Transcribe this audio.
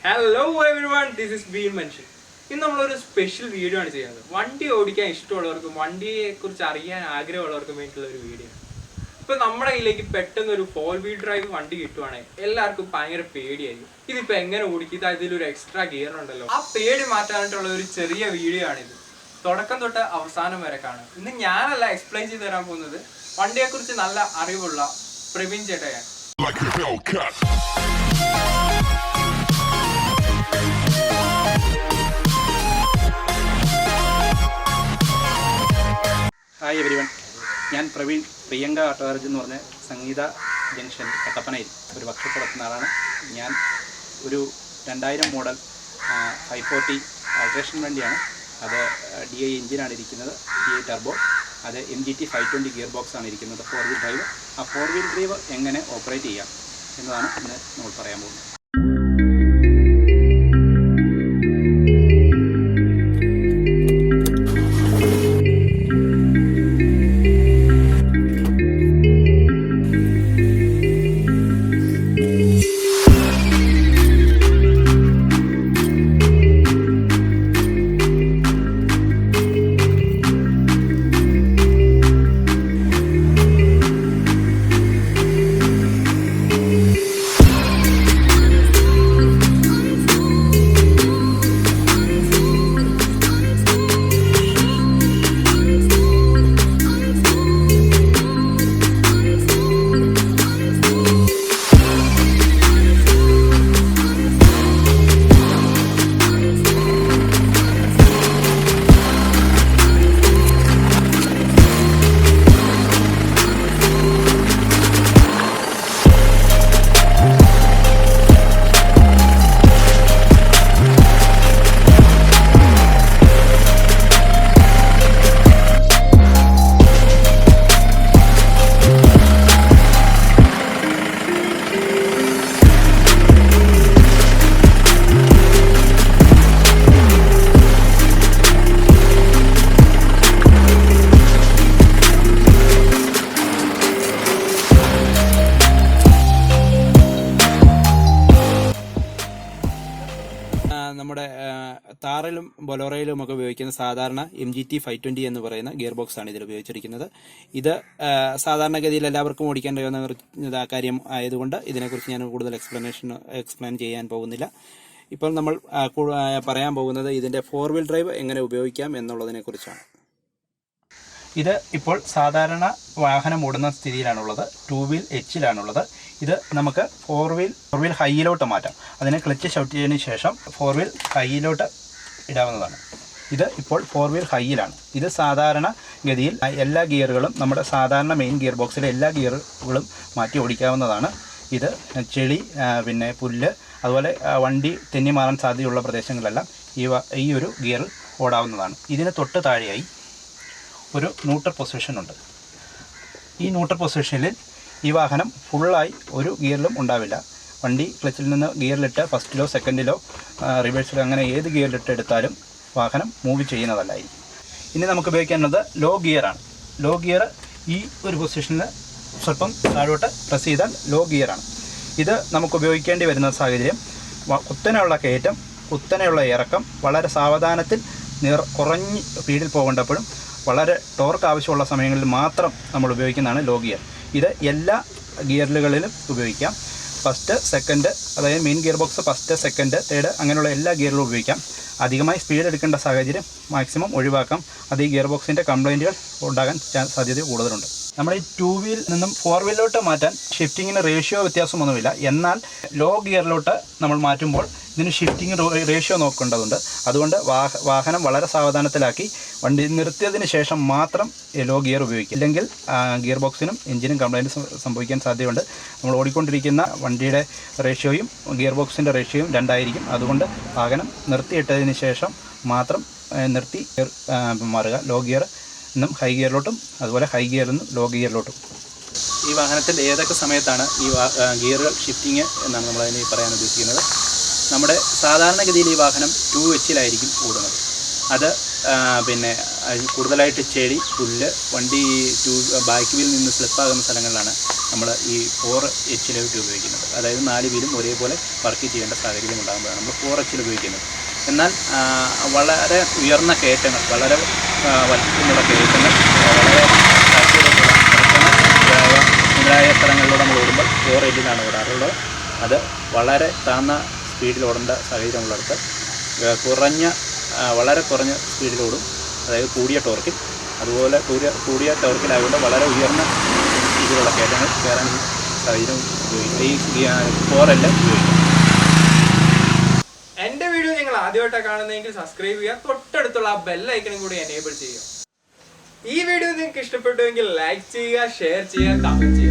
Hello everyone, this is Bean Mention. ഇന്ന് നമ്മളൊരു special video ആണ് ചെയ്യുന്നത്. വണ്ടി ഓടിക്കാൻ ഇഷ്ടമുള്ളവർക്കും വണ്ടിയെക്കുറിച്ച് അറിയാൻ ആഗ്രഹമുള്ളവർക്കും വേണ്ടിയിട്ടുള്ള ഒരു വീഡിയോ ആണ്. ഇപ്പോൾ നമ്മുടെ കയ്യിലേക്ക് പെട്ടെന്ന് ഒരു 4-wheel ഡ്രൈവ് വണ്ടി കിട്ടുവാണെങ്കിൽ എല്ലാവർക്കും ഭയങ്കര പേടിയായിരിക്കും. ഇതിപ്പോൾ എങ്ങനെ ഓടിക്കും, ഇതിലൊരു എക്സ്ട്രാ ഗിയർ ഉണ്ടല്ലോ. ആ പേടി മാറ്റാനായിട്ടുള്ള ഒരു ചെറിയ വീഡിയോ ആണിത്. തുടക്കം തൊട്ട് അവസാനം വരെ കാണാം. ഇന്ന് ഞാനല്ല എക്സ്പ്ലെയിൻ ചെയ്ത് തരാൻ പോകുന്നത്, വണ്ടിയെക്കുറിച്ച് നല്ല അറിവുള്ള പ്രവീൺ ചേട്ടയാണ്. ഹായ് എവരിവൺ, ഞാൻ പ്രവീൺ. പ്രിയങ്ക ഓട്ടോ ഗാരേജ് എന്ന് പറഞ്ഞ സംഗീത ജംഗ്ഷൻ കട്ടപ്പനയിൽ ഒരു വർക്ക്ഷോപ്പ് നടത്തുന്ന ആളാണ്. ഞാൻ ഒരു 2000 മോഡൽ 540 ആൾട്രേഷൻ വണ്ടിയാണ്. അത് DI എഞ്ചിനാണ് ഇരിക്കുന്നത്, DI ടർബോ. അത് MGT 520 ഗിയർ ബോക്സ് ആണ് ഇരിക്കുന്നത്, 4-wheel ഡ്രൈവ്. ആ 4-wheel ഡ്രൈവ് എങ്ങനെ ഓപ്പറേറ്റ് ചെയ്യാം എന്നതാണ് ഇന്ന് നമ്മൾ പറയാൻ പോകുന്നത്. നമ്മുടെ താറിലും ബൊലോറയിലും ഒക്കെ ഉപയോഗിക്കുന്ന സാധാരണ MGT 520 എന്ന് പറയുന്ന ഗിയർ ബോക്സ് ആണ് ഇതിൽ ഉപയോഗിച്ചിരിക്കുന്നത്. ഇത് സാധാരണഗതിയിൽ എല്ലാവർക്കും ഓടിക്കാൻ കഴിയുന്ന കാര്യം ആയതുകൊണ്ട് ഇതിനെക്കുറിച്ച് ഞാൻ കൂടുതൽ എക്സ്പ്ലെയിൻ ചെയ്യാൻ പോകുന്നില്ല. ഇപ്പോൾ നമ്മൾ പറയാൻ പോകുന്നത് ഇതിന്റെ 4-wheel ഡ്രൈവ് എങ്ങനെ ഉപയോഗിക്കാം എന്നുള്ളതിനെ കുറിച്ചാണ്. ഇത് ഇപ്പോൾ സാധാരണ വാഹനം ഓടുന്ന സ്ഥിതിയിലാണുള്ളത്, 2-wheel Hലാണുള്ളത്. ഇത് നമുക്ക് 4-wheel ഹൈയിലോട്ട് മാറ്റാം. അതിനെ ക്ലച്ച് ചവിട്ടിയതിന് ശേഷം 4-wheel ഹൈയിലോട്ട് ഇടാവുന്നതാണ്. ഇത് ഇപ്പോൾ 4-wheel ഹൈയിലാണ്. ഇത് സാധാരണ ഗതിയിൽ എല്ലാ ഗിയറുകളും നമ്മുടെ സാധാരണ മെയിൻ ഗിയർ ബോക്സിലെ എല്ലാ ഗിയറുകളും മാറ്റി ഓടിക്കാവുന്നതാണ്. ഇത് ചെളി, പിന്നെ പുല്ല്, അതുപോലെ വണ്ടി തെന്നി മാറാൻ സാധ്യതയുള്ള പ്രദേശങ്ങളിലെല്ലാം ഈ ഒരു ഗിയർ ഓടാവുന്നതാണ്. ഇതിന് തൊട്ട് താഴെയായി ഒരു ന്യൂട്രൽ പൊസിഷൻ ഉണ്ട്. ഈ ന്യൂട്രൽ പൊസിഷനിൽ ഈ വാഹനം ഫുള്ളായി ഒരു ഗിയറിലും ഉണ്ടാവില്ല. വണ്ടി ക്ലച്ചിൽ നിന്ന് ഗിയറിലിട്ട് ഫസ്റ്റിലോ സെക്കൻഡിലോ റിവേഴ്സിലോ അങ്ങനെ ഏത് ഗിയറിലിട്ട് എടുത്താലും വാഹനം മൂവ് ചെയ്യുന്നതല്ലായിരിക്കും. ഇനി നമുക്ക് ഉപയോഗിക്കേണ്ടത് ലോ ഗിയറാണ്. ലോ ഗിയർ ഈ ഒരു പൊസിഷനിൽ സ്വല്പം താഴോട്ട് പ്രസ് ചെയ്താൽ ലോ ഗിയറാണ്. ഇത് നമുക്ക് ഉപയോഗിക്കേണ്ടി വരുന്ന സാഹചര്യം കുത്തനെയുള്ള കയറ്റം, കുത്തനെയുള്ള ഇറക്കം, വളരെ സാവധാനത്തിൽ കുറഞ്ഞ് സ്പീഡിൽ പോകേണ്ടപ്പോഴും വളരെ ടോർക്ക് ആവശ്യമുള്ള സമയങ്ങളിൽ മാത്രം നമ്മൾ ഉപയോഗിക്കുന്നതാണ് ലോ ഗിയർ. ഇത് എല്ലാ ഗിയറുകളിലും ഉപയോഗിക്കാം. ഫസ്റ്റ്, സെക്കൻഡ്, അതായത് main gear box first, second, third അങ്ങനെയുള്ള എല്ലാ ഗിയറിലും ഉപയോഗിക്കാം. അധികമായി സ്പീഡ് എടുക്കേണ്ട സാഹചര്യം മാക്സിമം ഒഴിവാക്കാം. അത് ഈ ഗിയർ ബോക്സിൻ്റെ കംപ്ലൈൻറ്റുകൾ ഉണ്ടാകാൻ സാധ്യത കൂടുതലുണ്ട്. നമ്മൾ ഈ 2-wheel നിന്നും 4-wheelലോട്ട് മാറ്റാൻ ഷിഫ്റ്റിങ്ങിന് റേഷ്യോ വ്യത്യാസമൊന്നുമില്ല. എന്നാൽ ലോ ഗിയറിലോട്ട് നമ്മൾ മാറ്റുമ്പോൾ ഇതിന് ഷിഫ്റ്റിംഗ് റേഷ്യോ നോക്കേണ്ടതുണ്ട്. അതുകൊണ്ട് വാഹനം വളരെ സാവധാനത്തിലാക്കി വണ്ടി നിർത്തിയതിന് ശേഷം മാത്രം ലോ ഗിയർ ഉപയോഗിക്കും. ഇല്ലെങ്കിൽ ഗിയർ ബോക്സിനും എഞ്ചിനും കംപ്ലൈൻറ്റ് സംഭവിക്കാൻ സാധ്യതയുണ്ട്. നമ്മൾ ഓടിക്കൊണ്ടിരിക്കുന്ന വണ്ടിയുടെ റേഷ്യോയും ഗിയർ ബോക്സിൻ്റെ റേഷ്യോയും രണ്ടായിരിക്കും. അതുകൊണ്ട് വാഹനം നിർത്തിയിട്ടതിന് ശേഷം മാത്രം നിർത്തി മാറുക. ലോ ഗിയർ നിന്നും ഹൈ ഗിയറിലോട്ടും അതുപോലെ ഹൈ ഗിയറിൽ നിന്നും ലോ ഗിയറിലോട്ടും. ഈ വാഹനത്തിൽ ഏതൊക്കെ സമയത്താണ് ഈ ഗിയറുകൾ ഷിഫ്റ്റിങ് എന്നാണ് നമ്മളതിന് പറയാൻ ഉദ്ദേശിക്കുന്നത്. നമ്മുടെ സാധാരണഗതിയിൽ ഈ വാഹനം 2Hലായിരിക്കും ഓടുന്നത്. അത് പിന്നെ കൂടുതലായിട്ട് ചെടി, പുല്ല്, വണ്ടി ബാക്ക് വീലിൽ നിന്ന് സ്ലിപ്പാകുന്ന സ്ഥലങ്ങളിലാണ് നമ്മൾ ഈ 4H ഉപയോഗിക്കുന്നത്. അതായത് 4 വീലും ഒരേപോലെ വർക്ക് ചെയ്യേണ്ട സാഹചര്യം ഉണ്ടാകുമ്പോഴാണ് നമ്മൾ 4H ഉപയോഗിക്കുന്നത്. എന്നാൽ വളരെ ഉയർന്ന കയറ്റങ്ങൾ, വളരെ വലിപ്പമുള്ള കയറ്റങ്ങൾ, വളരെ മുതലായ സ്ഥലങ്ങളിലൂടെ നമ്മൾ ഓടുമ്പോൾ 4L ഓടാറുള്ളത്. അത് വളരെ താഴ്ന്ന സ്പീഡിൽ ഓടേണ്ട സാഹചര്യമുള്ളിടത്ത് വളരെ കുറഞ്ഞ സ്പീഡിലോടും, അതായത് കൂടിയ ടോർക്കിൽ. അതുപോലെ കൂടിയ ടോർക്കിലായതുകൊണ്ട് വളരെ ഉയർന്ന രീതിയിലുള്ള കയറ്റങ്ങൾ കയറാൻ സാഹചര്യം ഉപയോഗിക്കും. ഈ 4L ഉപയോഗിക്കും. എൻ്റെ വീഡിയോ നിങ്ങൾ ആദ്യമായിട്ടാണ് കാണുന്നതെങ്കിൽ സബ്സ്ക്രൈബ് ചെയ്യുക, തൊട്ടടുത്തുള്ള ആ ബെൽ ഐക്കണും കൂടി എനേബിൾ ചെയ്യുക. ഈ വീഡിയോ നിങ്ങൾക്ക് ഇഷ്ടപ്പെട്ടുവെങ്കിൽ ലൈക്ക് ചെയ്യുക, ഷെയർ ചെയ്യുക, കമൻറ്റ് ചെയ്യുക.